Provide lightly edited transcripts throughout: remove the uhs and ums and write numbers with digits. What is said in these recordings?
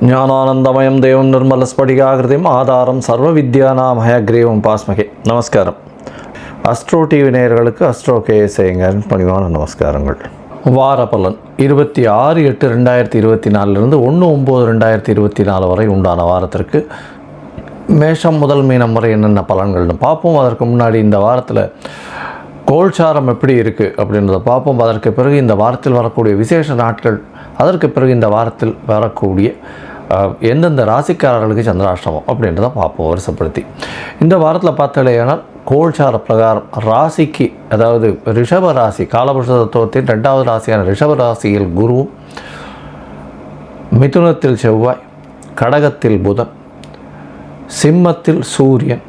ஞானானந்தமயம் தேவம் நிர்மலஸ்படிகாகிருதிம் ஆதாரம் சர்வ வித்யானாமயக்ரீவம் பாஸ்மகே. நமஸ்காரம். அஸ்ட்ரோ டிவி நேயர்களுக்கு அஸ்ட்ரோ கேஎஸ்ஐங்கர் பணிவான நமஸ்காரங்கள். வார பலன் 26/8/2024 1/9/2024 வரை உண்டான வாரத்திற்கு மேஷம் முதல் மீனம் வரை என்னென்ன பலன்கள்னு பார்ப்போம். அதற்கு முன்னாடி இந்த வாரத்தில் கோல்சாரம் எப்படி இருக்குது அப்படின்றத பார்ப்போம். அதற்கு பிறகு இந்த வாரத்தில் வரக்கூடிய விசேஷ நாட்கள், அதற்கு பிறகு இந்த வாரத்தில் வரக்கூடிய எந்தெந்த ராசிக்காரர்களுக்கு சந்திராஷ்டமம் அப்படின்றத பார்ப்போம் வருஷப்படுத்தி. இந்த வாரத்தில் பார்த்தாலேனால் கோல்சார பிரகாரம் ராசிக்கு, அதாவது ரிஷப ராசி, காலபுருஷ தத்துவத்தின் 2வது ராசியான ரிஷப ராசியில் குருவும், மிதுனத்தில் செவ்வாய், கடகத்தில் புதன், சிம்மத்தில் சூரியன்,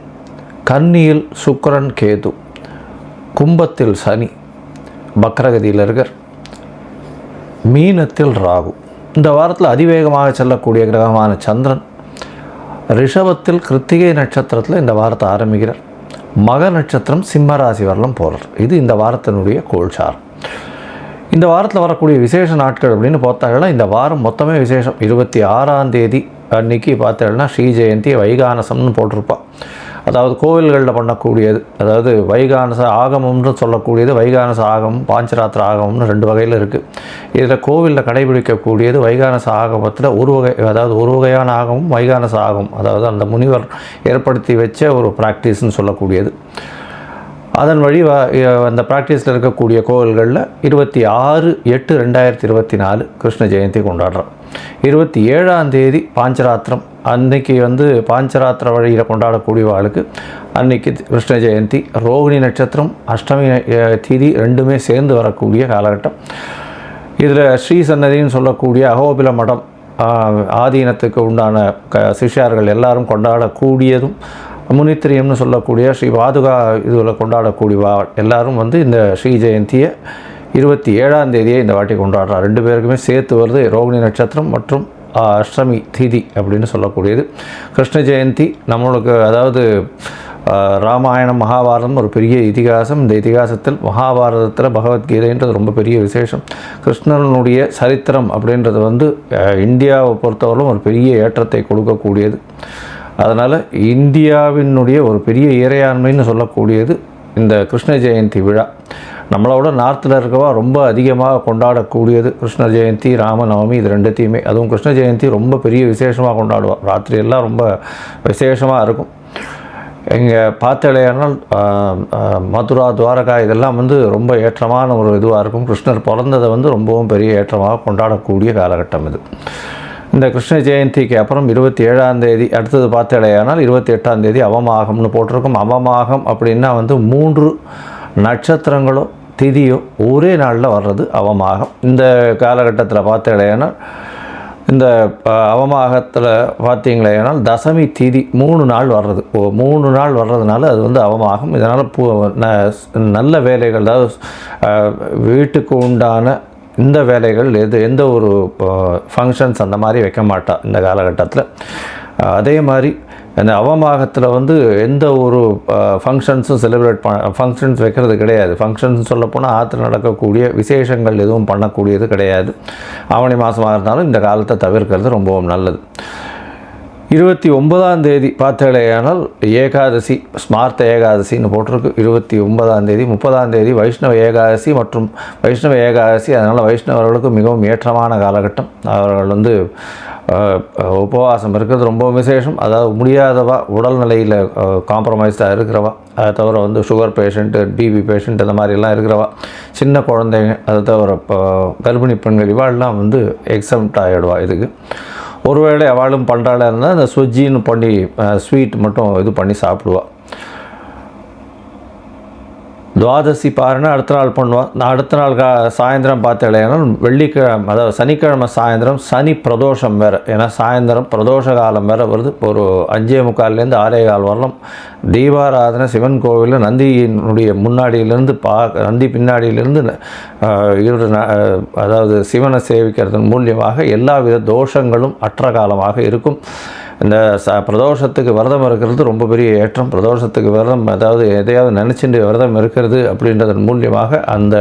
கன்னியில் சுக்கிரன் கேது, கும்பத்தில் சனி, பக்ரகதியில் இருக்கார், மீனத்தில் ராகு. இந்த வாரத்தில் அதிவேகமாக செல்லக்கூடிய கிரகமான சந்திரன் ரிஷபத்தில் கிருத்திகை நட்சத்திரத்தில் இந்த வாரத்தை ஆரம்பிக்கிறார். மக நட்சத்திரம் சிம்ம ராசி வரலும் போகிறார். இது இந்த வாரத்தினுடைய கோல்சாரம். இந்த வாரத்தில் வரக்கூடிய விசேஷ நாட்கள் அப்படின்னு பார்த்தாங்கன்னா, இந்த வாரம் மொத்தமே விசேஷம். 26ஆம் தேதி அன்றைக்கி பார்த்தாங்கன்னா ஸ்ரீ ஜெயந்தி வைகானசம்னு போட்டிருப்பாள். அதாவது கோவில்களில் பண்ணக்கூடியது, அதாவது வைகானச ஆகமம்னு சொல்லக்கூடியது, வைகானச ஆகமம், பாஞ்சராத்திர ஆகமம்னு 2 வகையில் இருக்குது. இதில் கோவிலில் கடைபிடிக்கக்கூடியது வைகானச ஆகமத்தில் ஒரு வகை, அதாவது ஒரு வகையான ஆகமம் வைகானச ஆகமம், அதாவது அந்த முனிவர் ஏற்படுத்தி வச்ச ஒரு ப்ராக்டிஸ்ன்னு சொல்லக்கூடியது. அதன் வழி அந்த ப்ராக்டிஸில் இருக்கக்கூடிய கோவில்களில் 26/8/2024 கிருஷ்ண ஜெயந்தி கொண்டாடுறோம். 27ஆம் தேதி பாஞ்சராத்திரம், அன்னைக்கு பாஞ்சராத்திர வழியில் கொண்டாடக்கூடிய வாழ்க்கு அன்னைக்கு கிருஷ்ண ஜெயந்தி. ரோகிணி நட்சத்திரம், அஷ்டமி திதி ரெண்டுமே சேர்ந்து வரக்கூடிய காலகட்டம். இதில் ஸ்ரீ சன்னதின்னு சொல்லக்கூடிய அகோபில மடம் ஆதீனத்துக்கு உண்டான சிஷ்யார்கள் எல்லாரும் கொண்டாடக்கூடியதும், முனித்திரியம்னு சொல்லக்கூடிய ஸ்ரீ பாதுகா இதில் கொண்டாடக்கூடிய எல்லாரும் இந்த ஸ்ரீ ஜெயந்தியை 27ஆம் தேதியை இந்த வாட்டி கொண்டாடுறார். 2 பேருக்குமே சேர்த்து வருது ரோகிணி நட்சத்திரம் மற்றும் அஷ்டமி திதி அப்படின்னு சொல்லக்கூடியது. கிருஷ்ண ஜெயந்தி நம்மளுக்கு, அதாவது ராமாயணம் மகாபாரதம் ஒரு பெரிய இதிகாசம். இந்த இதிகாசத்தில் மகாபாரதத்தில் பகவத்கீதைன்றது ரொம்ப பெரிய விசேஷம். கிருஷ்ணனுடைய சரித்திரம் அப்படின்றது இந்தியாவை பொறுத்தவரைக்கும் ஒரு பெரிய ஏற்றத்தை கொடுக்கக்கூடியது. அதனால் இந்தியாவினுடைய ஒரு பெரிய இறையாண்மைன்னு சொல்லக்கூடியது இந்த கிருஷ்ண ஜெயந்தி விழா. நம்மளோட நார்த்தில் இருக்கவா ரொம்ப அதிகமாக கொண்டாடக்கூடியது கிருஷ்ண ஜெயந்தி, ராமநவமி, இது 2த்தையுமே. அதுவும் கிருஷ்ண ஜெயந்தி ரொம்ப பெரிய விசேஷமாக கொண்டாடுவோம். ராத்திரியெல்லாம் ரொம்ப விசேஷமாக இருக்கும். இங்கே பார்த்தாலேயானால் மதுரா, துவாரகா இதெல்லாம் ரொம்ப ஏற்றமான ஒரு இதுவாக இருக்கும். கிருஷ்ணர் பிறந்ததை ரொம்பவும் பெரிய ஏற்றமாக கொண்டாடக்கூடிய காலகட்டம் இது. இந்த கிருஷ்ண ஜெயந்திக்கு அப்புறம் 27ஆம் தேதி அடுத்தது பார்த்தாலேயானால் 28ஆம் தேதி அவமாகம்னு போட்டிருக்கும். அவமாகம் அப்படின்னா 3 நட்சத்திரங்களோ திதியோ ஒரே நாளில் வர்றது அவமாகம். இந்த காலகட்டத்தில் பார்த்தாலேயானால், இந்த அவமாகத்தில் பார்த்தீங்களேனால் தசமி திதி 3 நாள் வர்றது. 3 நாள் வர்றதுனால அது அவமாகம். இதனால் நல்ல வேலைகள், அதாவது வீட்டுக்கு உண்டான இந்த வேலைகள் எந்த ஒரு ஃபங்க்ஷன்ஸ் அந்த மாதிரி வைக்க மாட்டா இந்த காலகட்டத்தில். அதே மாதிரி அந்த அவமாகத்தில் எந்த ஒரு ஃபங்க்ஷன்ஸும் ஃபங்க்ஷன்ஸ் வைக்கிறது கிடையாது. ஃபங்க்ஷன்ஸ் சொல்லப்போனால் ஆற்றுல நடக்கக்கூடிய விசேஷங்கள் எதுவும் பண்ணக்கூடியது கிடையாது. ஆவணி மாதமாக இருந்தாலும் இந்த காலத்தை தவிர்க்கிறது ரொம்பவும் நல்லது. 29ஆம் தேதி பார்த்தாலேயானால் ஏகாதசி, ஸ்மார்த்த ஏகாதசின்னு போட்டிருக்கு. 29ஆம் தேதி, 30ஆம் தேதி வைஷ்ணவ ஏகாதசி மற்றும் வைஷ்ணவ ஏகாதசி. அதனால் வைஷ்ணவர்களுக்கு மிகவும் ஏற்றமான காலகட்டம். அவர்கள் உபவாசம் இருக்கிறது ரொம்ப விசேஷம். அதாவது முடியாதவா, உடல்நிலையில் காம்ப்ரமைஸ்டாக இருக்கிறவா, அதை தவிர சுகர் பேஷண்ட்டு, பிபி பேஷண்ட் இந்த மாதிரிலாம் இருக்கிறவா, சின்ன குழந்தைங்க, அதை தவிர கர்ப்பிணி பெண்கள் இவாள்லாம் எக்ஸம்ட் ஆகிடுவா இதுக்கு. ஒருவேளை அவளும் பண்ணுறாளா இருந்தால் அந்த சுஜின்னு பண்ணி ஸ்வீட் மட்டும் இது பண்ணி சாப்பிடுவாள். துவாதசி பாருன்னா அடுத்த நாள் பண்ணுவாள். அடுத்த நாள் சாயந்தரம் பார்த்தாலேனா வெள்ளிக்கிழமை, அதாவது சனிக்கிழமை சாயந்தரம் சனி பிரதோஷம் வேறு. ஏன்னா சாயந்தரம் பிரதோஷ காலம் வேறு வருது. ஒரு 5:45 6:15 வரலாம் தீபாராதனை சிவன் கோவிலில் நந்தியினுடைய முன்னாடியிலேருந்து நந்தி பின்னாடியிலேருந்து அதாவது சிவனை சேவிக்கிறதன் மூலியமாக எல்லா வித தோஷங்களும் அற்ற காலமாக இருக்கும். இந்த பிரதோஷத்துக்கு விரதம் இருக்கிறது ரொம்ப பெரிய ஏற்றம். பிரதோஷத்துக்கு விரதம், அதாவது எதையாவது நினச்சிட்டு விரதம் இருக்கிறது அப்படின்றதன் மூலியமாக அந்த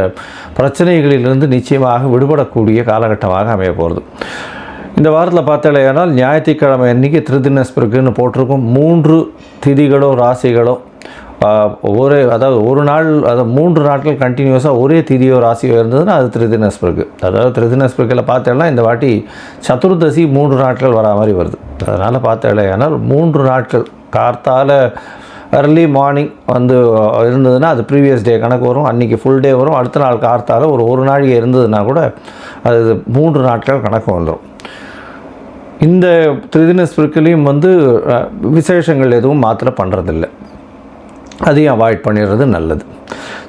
பிரச்சனைகளிலிருந்து நிச்சயமாக விடுபடக்கூடிய காலகட்டமாக அமைய போகிறது. இந்த வாரத்தில் பார்த்தாலேயானால் ஞாயிற்றுக்கிழமை அன்றைக்கி திருதினஸ்பிருக்குன்னு போட்டிருக்கும். 3 திதிகளோ ராசிகளோ அதாவது ஒரு நாள், அதாவது 3 நாட்கள் கண்டினியூஸாக ஒரே திதியோ ராசியோ இருந்ததுன்னா அது திருதினஸ்பிருக்கு. அதாவது திருதினஸ்பிருக்கில் பார்த்தேன்னா இந்த வாட்டி சதுர்தசி 3 நாட்கள் வரா மாதிரி வருது. அதனால் பார்த்தாலேயானால் 3 நாட்கள் கார்த்தால அர்லி மார்னிங் இருந்ததுன்னா அது ப்ரீவியஸ் டே கணக்கு வரும், அன்றைக்கி ஃபுல் டே வரும். அடுத்த நாள் கார்த்தால ஒரு நாழிகை இருந்ததுன்னா கூட அது 3 நாட்கள் கணக்கு வந்துடும். இந்த திருதினஸ்பிருக்கிலையும் விசேஷங்கள் எதுவும் மாத்திரை பண்ணுறதில்லை, அதையும் அவாய்ட் பண்ணிடுறது நல்லது.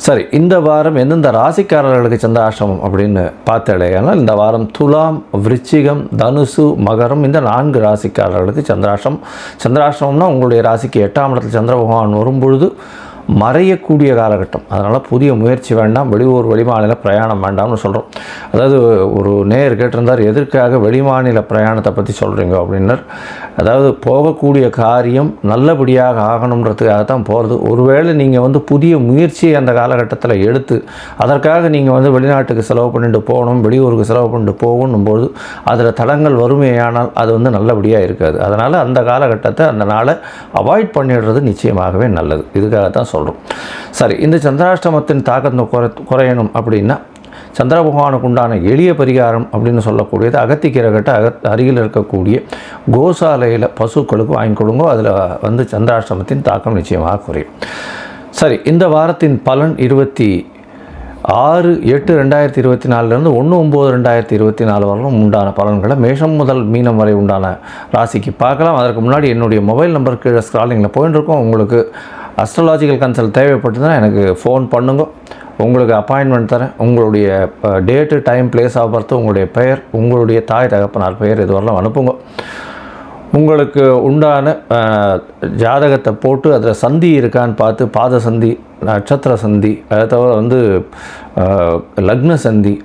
சரி, இந்த வாரம் எந்தெந்த ராசிக்காரர்களுக்கு சந்திராஷ்டமம் அப்படின்னு பார்த்தாலேயானால் இந்த வாரம் துலாம், விருச்சிகம், தனுசு, மகரம் இந்த 4 ராசிக்காரர்களுக்கு சந்திராஷ்டமம்னா உங்களுடைய ராசிக்கு 8ஆம் இடத்தில் சந்திர பகவான் வரும்பொழுது மறையக்கூடிய காலகட்டம். அதனால் புதிய முயற்சி வேண்டாம், வெளியூர் வெளிமாநில பிரயாணம் வேண்டாம்னு சொல்கிறோம். அதாவது ஒரு நேயர் கேட்டிருந்தார், எதற்காக வெளிமாநில பிரயாணத்தை பற்றி சொல்கிறீங்க அப்படின்னர். அதாவது போகக்கூடிய காரியம் நல்லபடியாக ஆகணுன்றதுக்காக தான் போகிறது. ஒருவேளை நீங்கள் புதிய முயற்சியை அந்த காலகட்டத்தில் எடுத்து அதற்காக நீங்கள் வெளிநாட்டுக்கு செலவு பண்ணிட்டு போகணும், வெளியூருக்கு செலவு பண்ணிட்டு போகணும்போது அதில் தடங்கள் வறுமையானால் அது நல்லபடியாக இருக்காது. அதனால் அந்த காலகட்டத்தை, அந்த நாளை அவாய்ட் பண்ணிடுறது நிச்சயமாகவே நல்லது. இதுக்காக தான் சொல்கிறோம். சரி, இந்த சந்திராஷ்டமத்தின் தாக்கத்தை குறையணும் அப்படின்னா சந்திர பகவானுக்கு உண்டான எளிய பரிகாரம் அப்படின்னு சொல்லக்கூடியது அகத்திக்கீரை அருகில் இருக்கக்கூடிய கோசாலையில் பசுக்களுக்கு வாங்கி கொடுங்க. அதில் சந்திராஷ்டமத்தின் தாக்கம் நிச்சயமாக குறையும். சரி, இந்த வாரத்தின் பலன் 26/8/2024 1/9/2024 வரலும் உண்டான பலன்களை மேஷம் முதல் மீனம் வரை உண்டான ராசிக்கு பார்க்கலாம். அதற்கு முன்னாடி என்னுடைய மொபைல் நம்பர் கீழே ஸ்க்ராலிங்கில் போயின்னு இருக்கோம். உங்களுக்கு அஸ்ட்ராலாஜிக்கல் கன்சல்ட் தேவைப்பட்டதுன்னா எனக்கு ஃபோன் பண்ணுங்க, உங்களுக்கு அப்பாயின்மெண்ட் தரேன். உங்களுடைய date, time, place of birth, உங்களுடைய பெயர், உங்களுடைய தாய் தகப்பனார் பெயர் இதுவரெல்லாம் அனுப்புங்க. உங்களுக்கு உண்டான ஜாதகத்தை போட்டு அதில் சந்தி இருக்கான்னு பார்த்து, பாத சந்தி, நட்சத்திர சந்தி, அதை தவிர லக்ன சந்தி,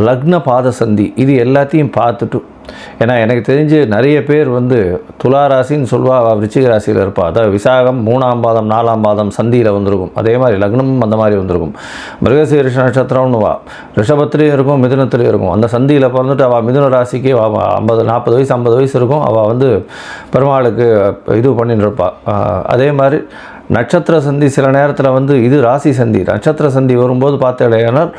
லக்ன பாத சந்தி, இது எல்லாத்தையும் பார்த்துட்டு, ஏன்னா எனக்கு தெரிஞ்சு நிறைய பேர் துளாராசின்னு சொல்வா, விருச்சிக ராசியில் இருப்பா. அதாவது விசாகம் 3ஆம் பாதம் 4ஆம் பாதம் சந்தியில் வந்திருக்கும். அதே மாதிரி லக்னமும் அந்த மாதிரி வந்திருக்கும். மிருகசீரிஷ நட்சத்திரம்னு ரிஷபத்துலேயும் இருக்கும், மிதுனத்துலேயும் இருக்கும். அந்த சந்தியில் பிறந்துட்டு அவள் மிதுன ராசிக்கு 40 வயசு 50 வயசு இருக்கும். அவள் பெருமாளுக்கு இது பண்ணின்னு இருப்பாள். அதே மாதிரி நட்சத்திர சந்தி சில நேரத்தில் இது ராசி சந்தி, நட்சத்திர சந்தி வரும்போது பார்த்தேனால்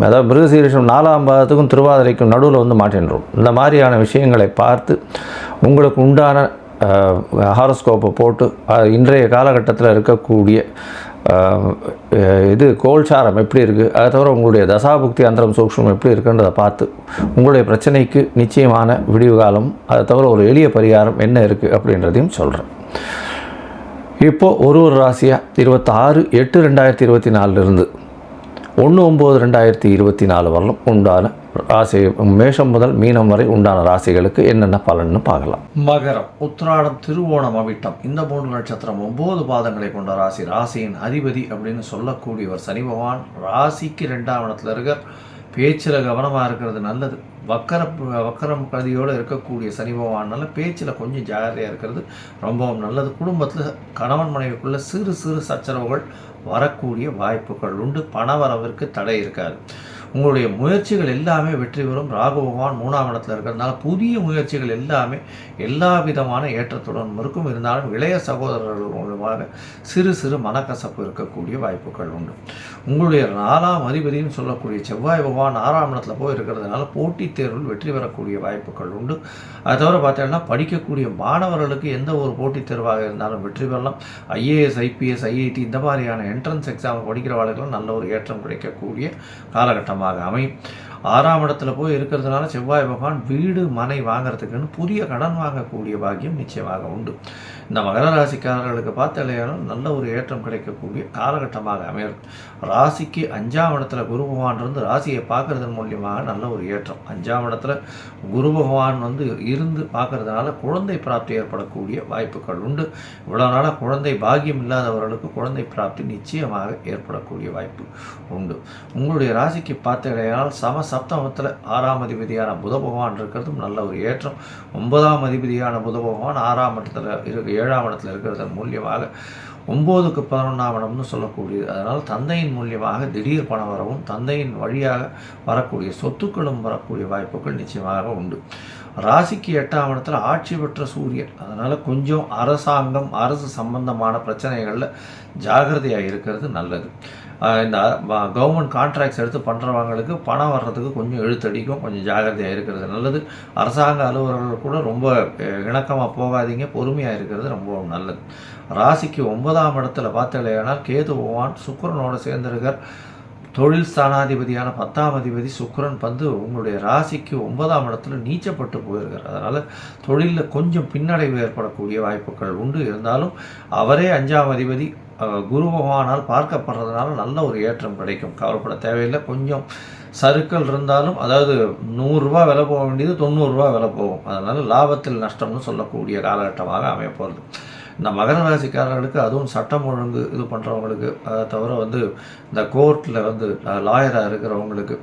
அதாவது மிருகசீரிஷம் 4ஆம் பாதத்துக்கும் திருவாதிரைக்கும் நடுவில் மாட்டின்றோம். இந்த மாதிரியான விஷயங்களை பார்த்து உங்களுக்கு உண்டான ஹாரோஸ்கோப்பை போட்டு இன்றைய காலகட்டத்தில் இருக்கக்கூடிய கோல்சாரம் எப்படி இருக்குது, அதை தவிர உங்களுடைய தசாபுக்தி அந்தரம் சூக்ஷ்மம் எப்படி இருக்குன்றதை பார்த்து உங்களுடைய பிரச்சனைக்கு நிச்சயமான விடிவு காலம், அதை தவிர ஒரு எளிய பரிகாரம் என்ன இருக்குது அப்படின்றதையும் சொல்கிறேன். இப்போது ஒரு ராசியாக 26/8/2024 1/9/2024 வரலும் உண்டான ராசி மேஷம் முதல் மீனம் வரை உண்டான ராசிகளுக்கு என்னென்ன பலன்னு பார்க்கலாம். மகரம், உத்திராடம், திருவோணம், அவிட்டம் இந்த 3 நட்சத்திரம் 9 பாதங்களை கொண்ட ராசி. ராசியின் அதிபதி அப்படின்னு சொல்லக்கூடியவர் சனி பகவான். ராசிக்கு 2ஆம் இடத்துல இருக்க. பேச்சில் கவனமாக இருக்கிறது நல்லது. வக்கரம் கதியோடு இருக்கக்கூடிய சனி பகவானால பேச்சில் கொஞ்சம் ஜாகிரதையாக இருக்கிறது ரொம்பவும் நல்லது. குடும்பத்தில் கணவன் மனைவிக்குள்ள சிறு சிறு சச்சரவுகள் வரக்கூடிய வாய்ப்புகள் உண்டு. பண வரவிற்கு தடை இருக்காது. உங்களுடைய முயற்சிகள் எல்லாமே வெற்றி பெறும். ராகு பகவான் 3ஆம் இடத்துல இருக்கிறதுனால புதிய முயற்சிகள் எல்லாமே எல்லா விதமான ஏற்றத்துடன் இருக்கும். இருந்தாலும் இளைய சகோதரர்கள் மூலமாக சிறு சிறு மனக்கசப்பு இருக்கக்கூடிய வாய்ப்புகள் உண்டு. உங்களுடைய 4ஆம் அதிபதினு சொல்லக்கூடிய செவ்வாய் பகவான் 6ஆம் இடத்துல போய் இருக்கிறதுனால போட்டித் தேர்வில் வெற்றி பெறக்கூடிய வாய்ப்புகள் உண்டு. அதை தவிர பார்த்தீங்கன்னா படிக்கக்கூடிய மாணவர்களுக்கு எந்த ஒரு போட்டித் தேர்வாக இருந்தாலும் வெற்றி பெறலாம். IAS, IPS, IIT இந்த மாதிரியான என்ட்ரன்ஸ் எக்ஸாம் படிக்கிறவர்களுக்கு நல்ல ஒரு ஏற்றம் கிடைக்கக்கூடிய காலகட்டமாக அமையும். 6ஆம் இடத்துல போய் இருக்கிறதுனால செவ்வாய் பகவான் வீடு மனை வாங்கிறதுக்குன்னு புதிய கடன் வாங்கக்கூடிய பாக்கியம் நிச்சயமாக உண்டு. இந்த மகர ராசிக்காரர்களுக்கு பார்த்தாலேயாலும் நல்ல ஒரு ஏற்றம் கிடைக்கக்கூடிய காலகட்டமாக அமையும். ராசிக்கு 5ஆம் இடத்துல குரு பகவான் இருந்து ராசியை பார்க்கறதன் மூலியமாக நல்ல ஒரு ஏற்றம். 5ஆம் இடத்துல குரு பகவான் இருந்து பார்க்கறதுனால குழந்தை பிராப்தி ஏற்படக்கூடிய வாய்ப்புகள் உண்டு. இவ்வளோ நாளாக குழந்தை பாக்கியம் இல்லாதவர்களுக்கு குழந்தை பிராப்தி நிச்சயமாக ஏற்படக்கூடிய வாய்ப்பு உண்டு. உங்களுடைய ராசிக்கு பார்த்தாலேயால் சப்தமத்தில் 6ஆம் அதிபதியான புத பகவான் இருக்கிறதும் நல்ல ஒரு ஏற்றம். 9ஆம் அதிபதியான புத பகவான் 7ஆம் இடத்துல இருக்கிறதன் மூலியமாக 9க்கு 11ஆம் இடம்னு சொல்லக்கூடியது. அதனால் தந்தையின் மூலியமாக திடீர் பணம் வரவும் தந்தையின் வழியாக வரக்கூடிய சொத்துக்களும் வரக்கூடிய வாய்ப்புகள் நிச்சயமாக உண்டு. ராசிக்கு 8ஆம் இடத்துல ஆட்சி பெற்ற சூரியன். அதனால் கொஞ்சம் அரசாங்கம் அரசு சம்பந்தமான பிரச்சனைகளில் ஜாகிரதையாக இருக்கிறது நல்லது. இந்த கவர்மெண்ட் கான்ட்ராக்ட்ஸ் எடுத்து பண்ணுறவங்களுக்கு பணம் வர்றதுக்கு கொஞ்சம் இழுத்தடிக்கும், கொஞ்சம் ஜாகிரதையாக இருக்கிறது நல்லது. அரசாங்க அலுவலர்கள் கூட ரொம்ப இணக்கமாக போகாதீங்க, பொறுமையாக இருக்கிறது ரொம்ப நல்லது. ராசிக்கு 9ஆம் இடத்துல பார்த்தீங்கன்னா கேது பகவான் சுக்கிரனோட சேர்ந்திருக்கார். தொழில் ஸ்தானாதிபதியான 10ஆம் அதிபதி சுக்கிரன் வந்து உங்களுடைய ராசிக்கு 9ஆம் இடத்துல நீச்சப்பட்டு போயிருக்கார். அதனால் தொழிலில் கொஞ்சம் பின்னடைவு ஏற்படக்கூடிய வாய்ப்புகள் உண்டு. இருந்தாலும் அவரே 5ஆம் அதிபதி குரு பகவானால் பார்க்கப்படுறதுனால நல்ல ஒரு ஏற்றம் கிடைக்கும், கவலைப்பட தேவையில்லை. கொஞ்சம் சறுக்கல் இருந்தாலும், அதாவது 100 ரூபா விலை போக வேண்டியது 90 ரூபா விலை போகும். அதனால் லாபத்தில் நஷ்டம்னு சொல்லக்கூடிய காலகட்டமாக அமையப்போகிறது. இந்த மகர ராசிக்காரர்களுக்கு, அதுவும் சட்டம் ஒழுங்கு இது பண்ணுறவங்களுக்கு, அதை தவிர வந்து இந்த கோர்ட்டில் வந்து லாயராக இருக்கிறவங்களுக்கு,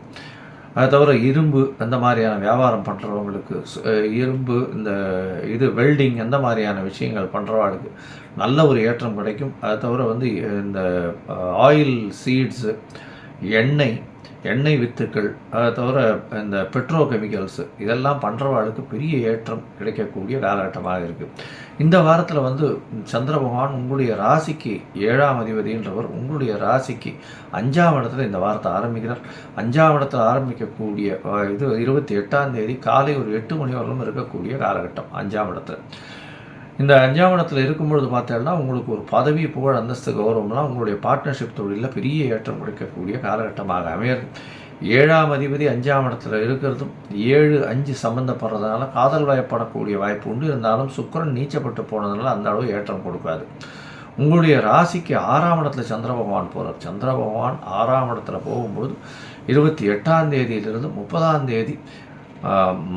அதை தவிர இரும்பு அந்த மாதிரியான வியாபாரம் பண்ணுறவங்களுக்கு, இரும்பு இந்த வெல்டிங் அந்த மாதிரியான விஷயங்கள் பண்ணுறவங்களுக்கு நல்ல ஒரு ஏற்றம் கிடைக்கும். அதை தவிர வந்து இந்த ஆயில் சீட்ஸு, எண்ணெய் வித்துக்கள், அதை தவிர இந்த பெட்ரோ கெமிக்கல்ஸு இதெல்லாம் பண்ணுறவாளுக்கு பெரிய ஏற்றம் கிடைக்கக்கூடிய காலகட்டமாக இருக்குது. இந்த வாரத்தில் வந்து சந்திர பகவான் உங்களுடைய ராசிக்கு 7ஆம் அதிபதின்றவர் உங்களுடைய ராசிக்கு 5ஆம் இடத்துல இந்த வாரத்தை ஆரம்பிக்கிறார். 5ஆம் இடத்துல ஆரம்பிக்கக்கூடிய இது 28ஆம் தேதி காலை ஒரு 8 மணி வரலும் இருக்கக்கூடிய காலகட்டம் 5ஆம் இடத்துல. இந்த 5ஆம் இடத்துல இருக்கும்பொழுது பார்த்தீங்கன்னா உங்களுக்கு ஒரு பதவி, புகழ், அந்தஸ்து, கௌரவம்லாம் உங்களுடைய பார்ட்னர்ஷிப் தொழிலில் பெரிய ஏற்றம் கிடைக்கக்கூடிய காலகட்டமாக அமையிறது. 7ஆம் அதிபதி 5ஆம் இடத்துல இருக்கிறதும் 7-5 சம்மந்தப்படுறதுனால காதல் வயப்படக்கூடிய வாய்ப்பு உண்டு. இருந்தாலும் சுக்கிரன் நீச்சப்பட்டு போனதுனால அந்த அளவு ஏற்றம் கொடுக்காது. உங்களுடைய ராசிக்கு 6ஆம் இடத்துல சந்திர பகவான் போகிறார். சந்திர பகவான் 6ஆம் இடத்துல போகும்போது 28ஆம் தேதியிலிருந்து 30ஆம் தேதி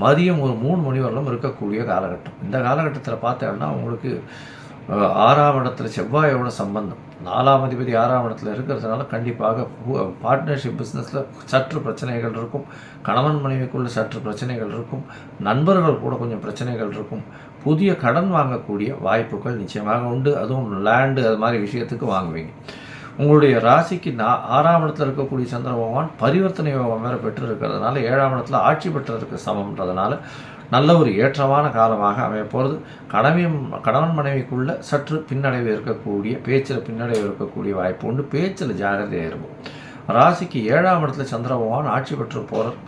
மதியம் ஒரு 3 மணி வரலும் இருக்கக்கூடிய காலகட்டம். இந்த காலகட்டத்தில் பார்த்தோம்னா உங்களுக்கு 6ஆம் இடத்துல செவ்வாயோட சம்பந்தம், 4ஆம் அதிபதி 6ஆம் இடத்துல இருக்கிறதுனால கண்டிப்பாக பார்ட்னர்ஷிப் பிஸ்னஸில் சற்று பிரச்சனைகள் இருக்கும். கணவன் மனைவிக்குள்ள சற்று பிரச்சனைகள் இருக்கும். நண்பர்கள் கூட கொஞ்சம் பிரச்சனைகள் இருக்கும். புதிய கடன் வாங்கக்கூடிய வாய்ப்புகள் நிச்சயமாக உண்டு. அதுவும் லேண்டு அது மாதிரி விஷயத்துக்கு வாங்குவீங்க. உங்களுடைய ராசிக்கு 6ஆம் இடத்துல இருக்கக்கூடிய சந்திர பகவான் பரிவர்த்தனை யோகம் வேறு பெற்று இருக்கிறதுனால 7ஆம் இடத்துல ஆட்சி பெற்றதற்கு சமம்ன்றதுனால நல்ல ஒரு ஏற்றமான காலமாக அமைய போகிறது. கணவன் மனைவிக்குள்ள சற்று பின்னடைவு இருக்கக்கூடிய, பேச்சில் பின்னடைவு இருக்கக்கூடிய வாய்ப்பு உண்டு. பேச்சில் ஜாகிரதையாக இருக்கும். ராசிக்கு 7ஆம் இடத்துல சந்திர பகவான் ஆட்சி பெற்று போகிறார்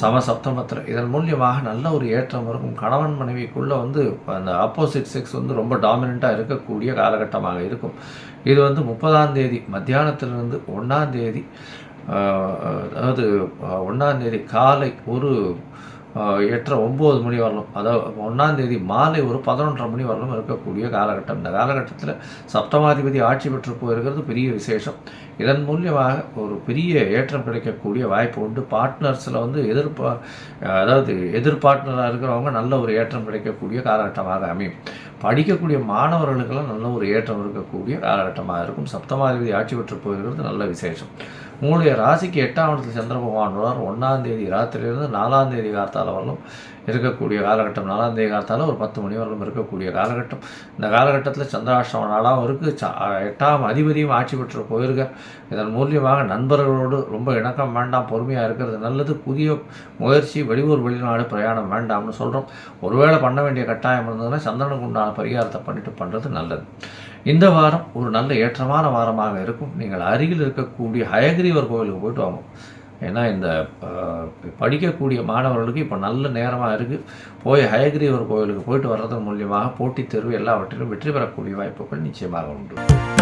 சமசப்தமத்தில். இதன் மூலியமாக நல்ல ஒரு ஏற்றம் இருக்கும். கணவன் மனைவிக்குள்ளே வந்து அந்த ஆப்போசிட் செக்ஸ் வந்து ரொம்ப டாமினண்ட்டாக இருக்கக்கூடிய காலகட்டமாக இருக்கும். இது வந்து 30ஆம் தேதி மத்தியானத்திலிருந்து 1ஆம் தேதி, அதாவது 1ஆம் தேதி காலை ஒரு 8:30-9 மணி வரலும், அதாவது 1ஆம் தேதி மாலை ஒரு 11:30 மணி வரலும் இருக்கக்கூடிய காலகட்டம். இந்த காலகட்டத்தில் சப்தமாதிபதி ஆட்சி பெற்று போயிருக்கிறது பெரிய விசேஷம். இதன் மூலியமாக ஒரு பெரிய ஏற்றம் கிடைக்கக்கூடிய வாய்ப்பு உண்டு. பார்ட்னர்ஸில் வந்து அதாவது எதிர் பார்ட்னராக இருக்கிறவங்க நல்ல ஒரு ஏற்றம் கிடைக்கக்கூடிய காலகட்டமாக அமையும். படிக்கக்கூடிய மாணவர்களுக்கெல்லாம் நல்ல ஒரு ஏற்றம் இருக்கக்கூடிய காலகட்டமாக இருக்கும். சப்தமாதிபதி ஆட்சி பெற்று போயிருக்கிறது நல்ல விசேஷம். உங்களுடைய ராசிக்கு 8ஆம் இடத்தில் சந்திர பகவான் 1ஆம் தேதி ராத்திரியிலிருந்து 4ஆம் தேதி கார்த்தால வரலும் இருக்கக்கூடிய காலகட்டம். 4ஆம் தேதி கார்த்தால ஒரு 10 மணி வரலும் இருக்கக்கூடிய காலகட்டம். இந்த காலகட்டத்தில் சந்திராஷ்டம நாளாகவும் இருக்குது. 8ஆம் அதிபதியும் ஆட்சி பெற்று போயிருக்க. இதன் மூலியமாக நண்பர்களோடு ரொம்ப இணக்கம் வேண்டாம், பொறுமையாக இருக்கிறது நல்லது. புதிய முயற்சி, வெளியூர் வெளிநாடு பிரயாணம் வேண்டாம்னு சொல்கிறோம். ஒருவேளை பண்ண வேண்டிய கட்டாயம் இருந்ததுன்னா சந்திரனுக்கு உண்டான பரிகாரத்தை பண்ணிட்டு பண்ணுறது நல்லது. இந்த வாரம் ஒரு நல்ல ஏற்றமான வாரமாக இருக்கும். நீங்கள் அருகில் இருக்கக்கூடிய ஹயகிரீவர் கோவிலுக்கு போய்ட்டு வாங்க. ஏன்னா இந்த படிக்கக்கூடிய மாணவர்களுக்கு இப்போ நல்ல நேரமாக இருக்குது. போய் ஹயகிரீவர் கோவிலுக்கு போயிட்டு வர்றதன் மூலியமாக போட்டித் தேர்வு எல்லாவற்றிலும் வெற்றி பெறக்கூடிய வாய்ப்புகள் நிச்சயமாக உண்டு.